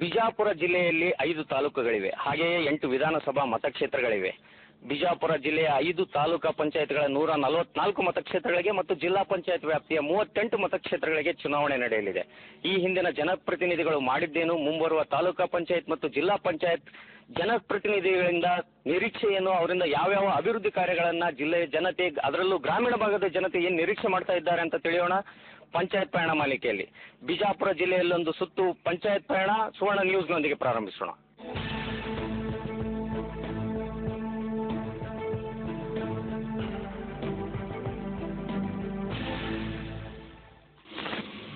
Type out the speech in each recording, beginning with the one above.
ಬಿಜಾಪುರ ಜಿಲ್ಲೆಯಲ್ಲಿ 5 ತಾಲೂಕುಗಳಿವೆ. ಹಾಗೆಯೇ 8 ವಿಧಾನಸಭಾ ಮತಕ್ಷೇತ್ರಗಳಿವೆ. ಬಿಜಾಪುರ ಜಿಲ್ಲೆಯ 5 ತಾಲೂಕಾ ಪಂಚಾಯತ್ಗಳ 144 ಮತಕ್ಷೇತ್ರಗಳಿಗೆ ಮತ್ತು ಜಿಲ್ಲಾ ಪಂಚಾಯತ್ ವ್ಯಾಪ್ತಿಯ 38 ಮತಕ್ಷೇತ್ರಗಳಿಗೆ ಚುನಾವಣೆ ನಡೆಯಲಿದೆ. ಈ ಹಿಂದಿನ ಜನಪ್ರತಿನಿಧಿಗಳು ಮಾಡಿದ್ದೇನು, ಮುಂಬರುವ ತಾಲೂಕಾ ಪಂಚಾಯತ್ ಮತ್ತು ಜಿಲ್ಲಾ ಪಂಚಾಯತ್ ಜನಪ್ರತಿನಿಧಿಗಳಿಂದ ನಿರೀಕ್ಷೆಯನ್ನು, ಅವರಿಂದ ಯಾವ್ಯಾವ ಅಭಿವೃದ್ಧಿ ಕಾರ್ಯಗಳನ್ನು ಜಿಲ್ಲೆಯ ಜನತೆ, ಅದರಲ್ಲೂ ಗ್ರಾಮೀಣ ಭಾಗದ ಜನತೆ ಏನು ನಿರೀಕ್ಷೆ ಮಾಡ್ತಾ ಇದ್ದಾರೆ ಅಂತ ತಿಳಿಯೋಣ ಪಂಚಾಯತ್ ಪಯಣ ಮಾಲಿಕೆಯಲ್ಲಿ. ಬಿಜಾಪುರ ಜಿಲ್ಲೆಯಲ್ಲೊಂದು ಸುತ್ತು ಪಂಚಾಯತ್ ಪಯಣ ಸುವರ್ಣ ನ್ಯೂಸ್ನೊಂದಿಗೆ ಪ್ರಾರಂಭಿಸೋಣ.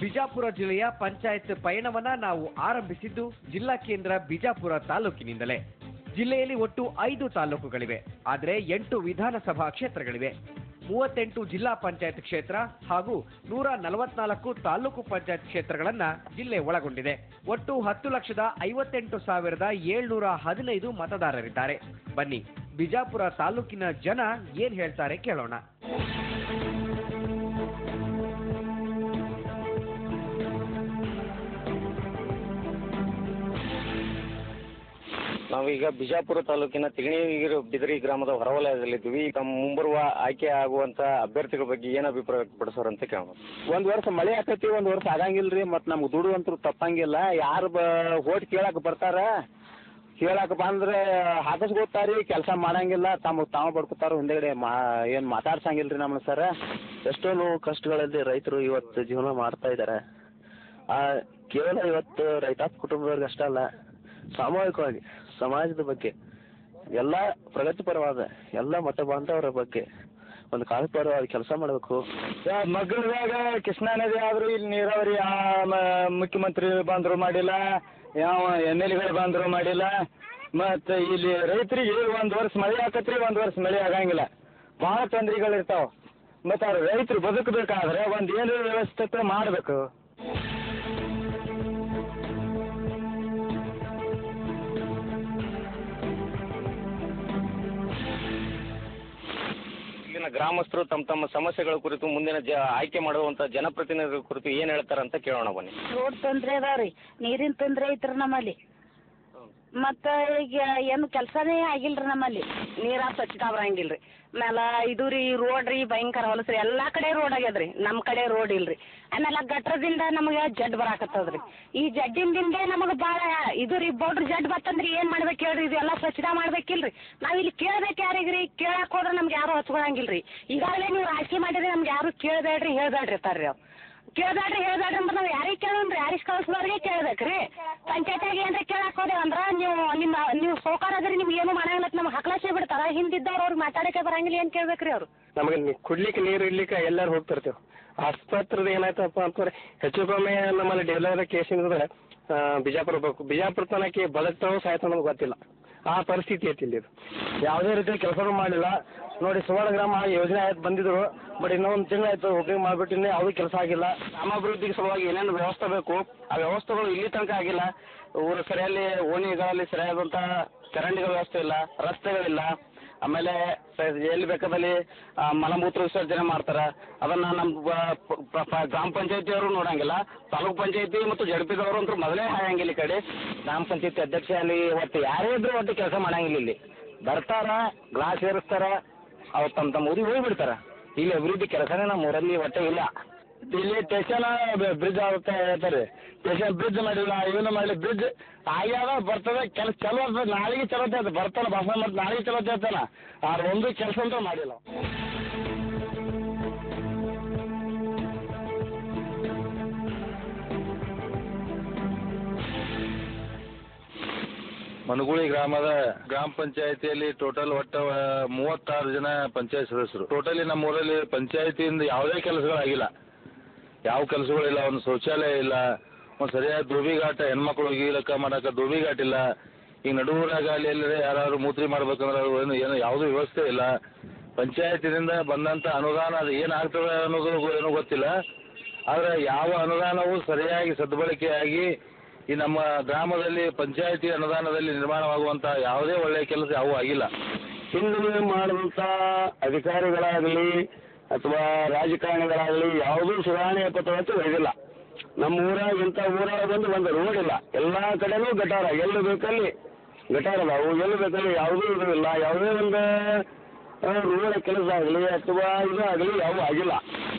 ಬಿಜಾಪುರ ಜಿಲ್ಲೆಯ ಪಂಚಾಯತ್ ಪಯಣವನ್ನ ನಾವು ಆರಂಭಿಸಿದ್ದು ಜಿಲ್ಲಾ ಕೇಂದ್ರ ಬಿಜಾಪುರ ತಾಲೂಕಿನಿಂದಲೇ. ಜಿಲ್ಲೆಯಲ್ಲಿ ಒಟ್ಟು 5 ತಾಲೂಕುಗಳಿವೆ. ಆದರೆ 8 ವಿಧಾನಸಭಾ ಕ್ಷೇತ್ರಗಳಿವೆ. 38 ಜಿಲ್ಲಾ ಪಂಚಾಯತ್ ಕ್ಷೇತ್ರ ಹಾಗೂ 144 ತಾಲೂಕು ಪಂಚಾಯತ್ ಕ್ಷೇತ್ರಗಳನ್ನ ಜಿಲ್ಲೆ ಒಳಗೊಂಡಿದೆ. ಒಟ್ಟು 10,58,715 ಮತದಾರರಿದ್ದಾರೆ. ಬನ್ನಿ ಬಿಜಾಪುರ ತಾಲೂಕಿನ ಜನ ಏನ್ ಹೇಳ್ತಾರೆ ಕೇಳೋಣ. ನಾವೀಗ ಬಿಜಾಪುರ ತಾಲೂಕಿನ ತಿಗಣಿಗಿರಿ ಬಿದರಿ ಗ್ರಾಮದ ಹೊರವಲಯದಲ್ಲಿದ್ದೀವಿ. ತಮ್ಮ ಮುಂಬರುವ ಆಯ್ಕೆ ಆಗುವಂತ ಅಭ್ಯರ್ಥಿಗಳ ಬಗ್ಗೆ ಏನು ಅಭಿಪ್ರಾಯ ವ್ಯಕ್ತಪಡಿಸೋರು ಅಂತ ಕೇಳೋಣ. ಒಂದ್ ವರ್ಷ ಮಳೆ ಆಕತಿ, ಒಂದ್ ವರ್ಷ ಆಗಂಗಿಲ್ರಿ. ಮತ್ ನಮ್ಗೆ ದುಡು ಅಂತೂ ತಪ್ಪಂಗಿಲ್ಲ. ಯಾರು ಓಟ್ ಕೇಳಕ್ ಬರ್ತಾರ, ಕೇಳಕ್ ಬಂದ್ರೆ ಹಾಕಿಸ್ಕೊತಾರಿ, ಕೆಲಸ ಮಾಡಂಗಿಲ್ಲ, ತಾವು ಬಡ್ಕೋತಾರ. ಹಿಂದೆಗಡೆ ಏನ್ ಮಾತಾಡ್ಸಂಗಿಲ್ರಿ ನಮ್ಮನ್ನ ಸರ್. ಎಷ್ಟೋ ನೋವು ಕಷ್ಟಗಳಲ್ಲಿ ರೈತರು ಇವತ್ತು ಜೀವನ ಮಾಡ್ತಾ ಇದ್ದಾರೆ. ಕೇವಲ ಇವತ್ತು ರೈತಾಪಿ ಕುಟುಂಬದವ್ರಿಗೆ ಅಷ್ಟೇ ಅಲ್ಲ, ಸಾಮೂಹಿಕವಾಗಿ ಸಮಾಜದ ಬಗ್ಗೆ ಎಲ್ಲ ಪ್ರಗತಿಪರವಾದ ಎಲ್ಲ ಮತ ಬಾಂಧವರ ಬಗ್ಗೆ ಒಂದು ಕಾಳಜಿಪರವಾದ ಕೆಲಸ ಮಾಡಬೇಕು. ಮಗ್ಗಲದಾಗ ಕೃಷ್ಣಾ ನದಿ ಆದ್ರೂ ಇಲ್ಲಿ ನೀರಾವರಿ ಮುಖ್ಯಮಂತ್ರಿ ಬಂದ್ರು ಮಾಡಿಲ್ಲ, ಯಾವ MLA ಬಂದ್ರು ಮಾಡಿಲ್ಲ. ಮತ್ತೆ ಇಲ್ಲಿ ರೈತರಿಗೆ ಒಂದ್ ವರ್ಷ ಮಳೆ ಆಕತ್ರಿ, ಒಂದ್ ವರ್ಷ ಮಳೆ ಆಗಂಗಿಲ್ಲ. ಬಹಳ ತೊಂದರೆಗಳಿರ್ತಾವ. ಮತ್ತೆ ಅವ್ರ ರೈತರು ಬದುಕಬೇಕಾದ್ರೆ ಒಂದ್ ಏನು ವ್ಯವಸ್ಥೆ ಮಾಡ್ಬೇಕು. ಗ್ರಾಮಸ್ಥರು ತಮ್ಮ ಸಮಸ್ಯೆಗಳ ಕುರಿತು ಮುಂದಿನ ಆಯ್ಕೆ ಮಾಡುವಂತ ಜನಪ್ರತಿನಿಧಿಗಳ ಕುರಿತು ಏನ್ ಹೇಳ್ತಾರಂತ ಕೇಳೋಣ ಬನ್ನಿ. ರೋಡ್ ತೊಂದ್ರೆ ಅದಾವ್ರಿ, ನೀರಿನ ತೊಂದ್ರೆ ಐತ್ರಿ ನಮ್ಮಲ್ಲಿ. ಮತ್ತ ಈಗ ಏನು ಕೆಲಸನೇ ಆಗಿಲ್ರಿ ನಮ್ಮಲ್ಲಿ. ನೀರ ಸ್ವಚ್ಛತಾ ಬರಂಗಿಲ್ರಿ. ಆಮೇಲೆ ಇದು ರೀ ರೋಡ್ ರೀ ಭಯಂಕರ ಹೊಲಸ್ರಿ. ಎಲ್ಲಾ ಕಡೆ ರೋಡ್ ಆಗ್ಯದ್ರಿ, ನಮ್ ಕಡೆ ರೋಡ್ ಇಲ್ರಿ. ಆಮೇಲೆ ಗಟ್ರದಿಂದ ನಮಗೆ ಜಡ್ ಬರಾಕತ್ತದ್ರಿ. ಈ ಜಡ್ಡಿಂದ ನಮಗ ಬಾಳ ಇದು ರೀ ಬೋಡ್ರಿ ಜಡ್ ಬತ್ತಂದ್ರಿ ಏನ್ ಮಾಡ್ಬೇಕು ಹೇಳ್ರಿ. ಇದೆಲ್ಲ ಸ್ವಚ್ಛತಾ ಮಾಡ್ಬೇಕಿಲ್ರಿ. ನಾವ್ ಇಲ್ಲಿ ಕೇಳ್ಬೇಕು ಯಾರಿಗ್ರಿ? ಕೇಳಕ್ ಹೋದ್ರ ನಮ್ಗೆ ಯಾರು ಹಚ್ಕೊಳಂಗಿಲ್ರಿ. ಈಗಾಗಲೇ ನೀವು ರಾಜಕೀಯ ಮಾಡಿದ್ರೆ ನಮ್ಗೆ ಯಾರು ಕೇಳ್ಬೇಡ್ರಿ ಹೇಳ್ಬೇಡ್ರಿ ಇರ್ತಾರ್ರಿ. ಅವ್ ಕೇಳ್ಬೇಡ್ರಿ ಅಂದ್ರೆ ನಾವ್ ಯಾರಿಗೆ ಕೇಳೋಣ್ರಿ? ಯಾರಿಗೆ ಕಳ್ಸೋರಿಗೆ ಕೇಳ್ಬೇಕ್ರಿ. ಪಂಚಾಯತ್ಯಾಗ ಏನ್ರಿ ಕೇಳಕ್ ಹೋದೇವಂದ್ರ ನೀವು ಸೌಕಾರ ಅದ್ರಿ, ನಿಮ್ಗೆ ಏನು ಮಾಡಂಗಿಲ್ಲ, ನಮ್ಗೆ ಹಕ್ಲಾಸೆ ಬಿಡ್ತಾರ. ಹಿಂದಿದ್ದವ್ರು ಅವ್ರಿಗೆ ಮಾತಾಡಕ್ಕೆ ಬರಂಗಿಲ್ಲ, ಏನ್ ಕೇಳ್ಬೇಕ್ರಿ ಅವ್ರು? ನಮಗೆ ಕುಡ್ಲಿಕ್ಕೆ ನೀರು ಇರ್ಲಿಕ್ಕೆ ಎಲ್ಲರೂ ಹೋಗ್ತಿರ್ತೇವೆ. ಆಸ್ಪತ್ರೆದ ಏನಾಯ್ತಪ್ಪ ಅಂತಂದ್ರೆ ಹೆಚ್ಚು ಕಮ್ಮಿ ನಮ್ಮಲ್ಲಿ ಡೆಲಿವರಿ ಕೇಸಿಂದ್ರೆ ಬಿಜಾಪುರ ಬೇಕು. ಬಿಜಾಪುರ ತನಕ ಬದುಕ್ತಾವೋ ಸಾಯ್ತಾವ ನಮ್ಗೆ ಗೊತ್ತಿಲ್ಲ. ಆ ಪರಿಸ್ಥಿತಿ ಐತಿ ಇಲ್ಲಿ. ಯಾವುದೇ ರೀತಿ ಕೆಲಸನೂ ಮಾಡಿಲ್ಲ ನೋಡಿ. ಸುವರ್ಣ ಗ್ರಾಮ ಯೋಜನೆ ಆಯ್ತು ಬಂದಿದ್ರು, ಬಟ್ ಇನ್ನೊಂದು ತಿಂಗಳಾಯ್ತು ಓಪನಿಂಗ್ ಮಾಡ್ಬಿಟ್ಟು ಇನ್ನೂ ಯಾವುದೂ ಕೆಲಸ ಆಗಿಲ್ಲ. ಗ್ರಾಮಾಭಿವೃದ್ಧಿಗೆ ಸಲುವಾಗಿ ಏನೇನು ವ್ಯವಸ್ಥೆ ಬೇಕು ಆ ವ್ಯವಸ್ಥೆಗಳು ಇಲ್ಲಿ ತನಕ ಆಗಿಲ್ಲ. ಊರು ಸರಿಯಲ್ಲಿ ಓಣಿಗಳಲ್ಲಿ ಸರಿಯಾದಂಥ ಚರಂಡಿಗಳ ವ್ಯವಸ್ಥೆ ಇಲ್ಲ, ರಸ್ತೆಗಳಿಲ್ಲ. ಆಮೇಲೆ ಎಲ್ಲಿ ಬೇಕಾದಲ್ಲಿ ಮಲಮೂತ್ರ ವಿಸರ್ಜನೆ ಮಾಡ್ತಾರೆ. ಅದನ್ನ ನಮ್ಮ ಗ್ರಾಮ ಪಂಚಾಯತಿಯವರು ನೋಡಂಗಿಲ್ಲ. ತಾಲೂಕ್ ಪಂಚಾಯತಿ ಮತ್ತು ಜಡ್ಪಿದವರು ಅಂತೂ ಮೊದಲೇ ಹಾಯಂಗಿಲ್ಲ. ಈ ಕಡೆ ಗ್ರಾಮ ಪಂಚಾಯತಿ ಅಧ್ಯಕ್ಷ ಅಲ್ಲಿ ಒಟ್ಟು ಯಾರೇ ಇದ್ರು ಒಟ್ಟು ಕೆಲಸ ಮಾಡಂಗಿಲ್ಲ. ಇಲ್ಲಿ ಬರ್ತಾರ, ಗ್ಲಾಸ್ ಏರಿಸ್ತಾರ, ಅವ್ರು ತಮ್ಮ ಊರಿಗೆ ಹೋಗ್ಬಿಡ್ತಾರ. ಇಲ್ಲಿ ಅಭಿವೃದ್ಧಿ ಕೆಲಸನೇ ನಮ್ಮ ಊರಲ್ಲಿ ಒಟ್ಟೆ ಇಲ್ಲ. ಇಲ್ಲಿ ಸ್ಟೇಷನ್ ಬ್ರಿಡ್ಜ್ ಆಗುತ್ತೆ ಹೇಳ್ತಾರೆ. ಸ್ಟೇಷನ್ ಬ್ರಿಡ್ಜ್ ಮಾಡಿಲ್ಲ, ಏನು ಮಾಡಲಿ. ಬ್ರಿಡ್ಜ್ ಆಗ್ಯಾವ ಬರ್ತದೆ, ಕೆಲಸ ಚಲೋ ಆಗ್ತದೆ. ನಾಳೆಗೆ ಚಲೋ ಆಗ್ತದೆ, ಬರ್ತಾನೆ ಭಾಷಣ ಮಾಡಿ ನಾಳೆಗೆ ಚಲೋ ಆಗ್ತಾನ. ಆದ್ರೆ ಒಂದು ಕೆಲಸ ಅಂತ ಮಾಡಿಲ್ಲ. ಮನಗುಳಿ ಗ್ರಾಮದ ಗ್ರಾಮ ಪಂಚಾಯತಿಯಲ್ಲಿ ಟೋಟಲ್ ಒಟ್ಟು 36 ಜನ ಪಂಚಾಯತ್ ಸದಸ್ಯರು. ಟೋಟಲಿ ನಮ್ಮ ಊರಲ್ಲಿ ಪಂಚಾಯತಿಯಿಂದ ಯಾವುದೇ ಕೆಲಸಗಳಾಗಿಲ್ಲ. ಯಾವ ಕೆಲಸಗಳಿಲ್ಲ. ಒಂದು ಶೌಚಾಲಯ ಇಲ್ಲ, ಒಂದು ಸರಿಯಾದ ಧೋಬಿಘಾಟ, ಹೆಣ್ಮಕ್ಳು ಗೀಲಕ್ಕ ಮಾಡಕ್ಕೆ ಧೋಬಿಘಾಟ ಇಲ್ಲ. ಈಗ ನಡುವರಾಗ ಅಲ್ಲಿ ಎಲ್ಲರೇ ಯಾರು ಮೂತ್ರಿ ಮಾಡ್ಬೇಕಂದ್ರೆ ಏನು ಯಾವುದೂ ವ್ಯವಸ್ಥೆ ಇಲ್ಲ. ಪಂಚಾಯತಿನಿಂದ ಬಂದಂಥ ಅನುದಾನ ಅದು ಏನಾಗ್ತದೆ ಅನ್ನೋದು ಏನೂ ಗೊತ್ತಿಲ್ಲ. ಆದರೆ ಯಾವ ಅನುದಾನವೂ ಸರಿಯಾಗಿ ಸದ್ಬಳಕೆಯಾಗಿ ಈ ನಮ್ಮ ಗ್ರಾಮದಲ್ಲಿ ಪಂಚಾಯತಿ ಅನುದಾನದಲ್ಲಿ ನಿರ್ಮಾಣವಾಗುವಂಥ ಯಾವುದೇ ಒಳ್ಳೆಯ ಕೆಲಸ ಯಾವೂ ಆಗಿಲ್ಲ. ಹಿಂದೆ ಮಾಡಿದಂಥ ಅಧಿಕಾರಿಗಳಾಗಲಿ ಅಥವಾ ರಾಜಕಾರಣಿಗಳಾಗಲಿ ಯಾವುದೂ ಸುಧಾರಣೆ ಪತ್ರವಂತೂ ಒಯ್ದಿಲ್ಲ. ನಮ್ಮ ಊರಾಗ ಇಂಥ ಊರಾಗ ಒಂದು ರೋಡ್ ಇಲ್ಲ, ಎಲ್ಲ ಕಡೆನೂ ಗಟಾರ, ಎಲ್ಲಿ ಬೇಕಲ್ಲಿ ಗಟಾರ ಅದಾವು, ಎಲ್ಲಿ ಬೇಕಲ್ಲಿ ಯಾವುದೂ ಇಲ್ಲ, ಯಾವುದೇ ಒಂದು ರೋಡ್ ಕೆಲಸ ಆಗಲಿ ಅಥವಾ ಇದು ಆಗಲಿ ಯಾವುದೂ ಆಗಿಲ್ಲ.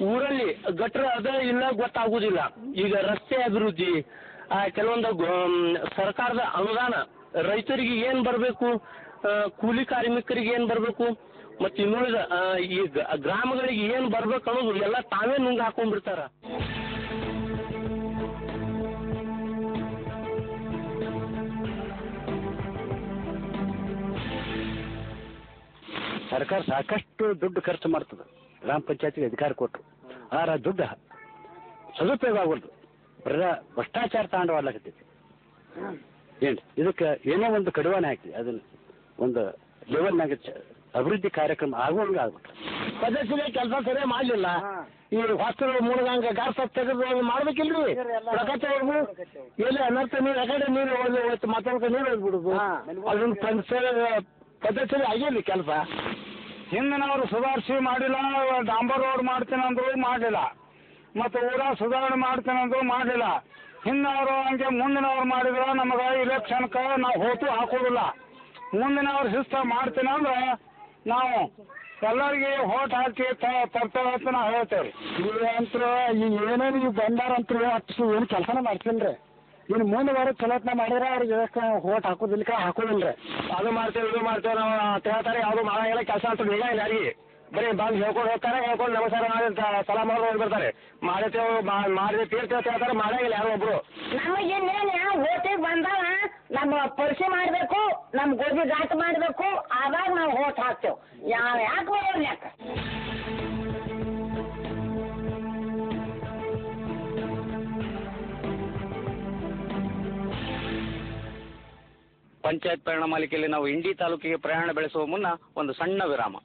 ಊರಲ್ಲಿ ಗಟ್ರ ಅದ ಇಲ್ಲ ಗೊತ್ತಾಗುವುದಿಲ್ಲ. ಈಗ ರಸ್ತೆ ಅಭಿವೃದ್ಧಿ, ಕೆಲವೊಂದು ಸರ್ಕಾರದ ಅನುದಾನ ರೈತರಿಗೆ ಏನು ಬರಬೇಕು, ಕೂಲಿ ಕಾರ್ಮಿಕರಿಗೆ ಏನು ಬರಬೇಕು, ಮತ್ತು ಇನ್ನುಳಿದ ಈ ಗ್ರಾಮಗಳಿಗೆ ಏನು ಬರ್ಬೇಕು ಅನ್ನೋದು ಎಲ್ಲ ತಾವೇ ನುಂಗ್ ಹಾಕೊಂಡ್ಬಿಡ್ತಾರ. ಸರ್ಕಾರ ಸಾಕಷ್ಟು ದುಡ್ಡು ಖರ್ಚು ಮಾಡ್ತದೆ, ಗ್ರಾಮ ಪಂಚಾಯತಿಗೆ ಅಧಿಕಾರ ಕೊಟ್ಟರು, ಆದ್ರೆ ದುಡ್ಡು ಸದುಪಯೋಗ ಆಗ್ಬಾರ್ದು, ಭ್ರಷ್ಟಾಚಾರ ತಾಂಡವಾಡ್ಲಾಕತ್ತೈತಿ. ಏನು ಇದಕ್ಕೆ ಏನೋ ಒಂದು ಕಡಿವಾಣ ಹಾಕಿ ಅದನ್ನು ಒಂದು ಲೆವೆಲ್ನಾಗ ಅಭಿವೃದ್ಧಿ ಕಾರ್ಯಕ್ರಮ ಆಗುವಂಗೆ ಆಗ್ಬಿಟ್ರೆ. ಸದಸ್ಯರೇ ಕೆಲಸ ಸರಿಯಾಗಿ ಮಾಡಲಿಲ್ಲ. ಈ ಹಾಸ್ಟೆಲ್ ಮುಳುಗಂಗ ಗಾರ್ಸ ತೆಗೆದು ಮಾಡ್ಬೇಕಿಲ್ರಿ, ಪ್ರಕಟ ಎಲ್ಲಿ ಅನರ್ಥ ನೀರು ಯಾಕಡೆ ನೀರು ಹೋಯ್ತು, ಮತ್ತೊಂದು ನೀರು ಹೋಗ್ಬಿಡುದು, ಅದನ್ನ ಪದ್ಧತಿ ಆಗಿಲ್ಲ ಕೆಲಸ. ಹಿಂದಿನವರು ಸುಧಾರಿಸಿ ಮಾಡಿಲ್ಲ, ಡಾಂಬರ್ ರೋಡ್ ಮಾಡ್ತೀನಂದ್ರು ಮಾಡಲಿಲ್ಲ, ಮತ್ತು ಊರ ಸುಧಾರಣೆ ಮಾಡ್ತೀನಂದ್ರು ಮಾಡಲಿಲ್ಲ. ಹಿಂದಿನವರು ಹಂಗೆ ಮುಂದಿನವ್ರು ಮಾಡಿದ್ರೆ ನಮಗೆ ಇಲೆಕ್ಷನ್ಗೆ ನಾವು ಹೋಟು ಹಾಕೋದಿಲ್ಲ. ಮುಂದಿನವ್ರು ಶಿಸ್ತ ಮಾಡ್ತೀನಂದ್ರೆ ನಾವು ಎಲ್ಲರಿಗೆ ಹೋಟ್ ಹಾಕಿ ತರ್ತೇವೆ ಅಂತ ನಾವು ಹೇಳ್ತೇವೆ. ಅಂತೂ ಈಗ ಏನೇನು ಈಗ ಬಂದಾರಂತೂ ಅಷ್ಟು ಏನು ಕೆಲಸನ ಮಾಡ್ತೀನಿ. ಇನ್ನು ಮುಂದೆ ವಾರ ಚಲೋತ್ನ ಮಾಡಿದ್ರೆ ಅವ್ರಿಗೆ ಹೋಟ್ ಹಾಕೋದಿಲ್ಲ ಹಾಕೋದಿಲ್ರಿ. ಅದು ಮಾಡ್ತೇವೆ ಇದು ಮಾಡ್ತೇವೆ ನಾವು ಹೇಳ್ತಾರೆ, ಯಾವುದು ಮಾಡಂಗಿಲ್ಲ ಕೆಲಸ ಅಂತ ಬೇಗ ಇಲ್ಲ ಯಾರಿಗೆ, ಬರೀ ಬಂದು ಹೇಳ್ಕೊಂಡು ಹೋಗ್ತಾರೆ, ಹೇಳ್ಕೊಂಡು ನಮಸ್ಕಾರ ಮಾಡಿ ಸಲ ಮಾಡಿ ಹೋಗ್ಬಿಡ್ತಾರೆ. ಮಾಡಿರ್ತೇವೆ ಮಾಡಿದ್ರೆ ತೀರ್ತೇವೆ ಹೇಳ್ತಾರೆ, ಮಾಡಂಗಿಲ್ಲ ಯಾರು ಒಬ್ರು. ನಮಗೇನೇನು ಓಟಿಗೆ ಬಂದಾಗ ನಮ್ಮ ಪರಿಚಯ ಮಾಡಬೇಕು, ನಮ್ಮ ಗೋಧಿ ಘಾಟ್ ಮಾಡಬೇಕು, ಆವಾಗ ನಾವು ಓಟ್ ಹಾಕ್ತೇವೆ. ಯಾಕೆ ಬರೋದು ಯಾಕೆ? ಪಂಚಾಯತ್ ಪರಿಣಾಮಾಲಿಕೆಯಲ್ಲಿ ನಾವು ಇಂಡಿ ತಾಲೂಕಿಗೆ ಪ್ರಯಾಣ ಬೆಳೆಸುವ ಮುನ್ನ ಒಂದು ಸಣ್ಣ ವಿರಾಮ.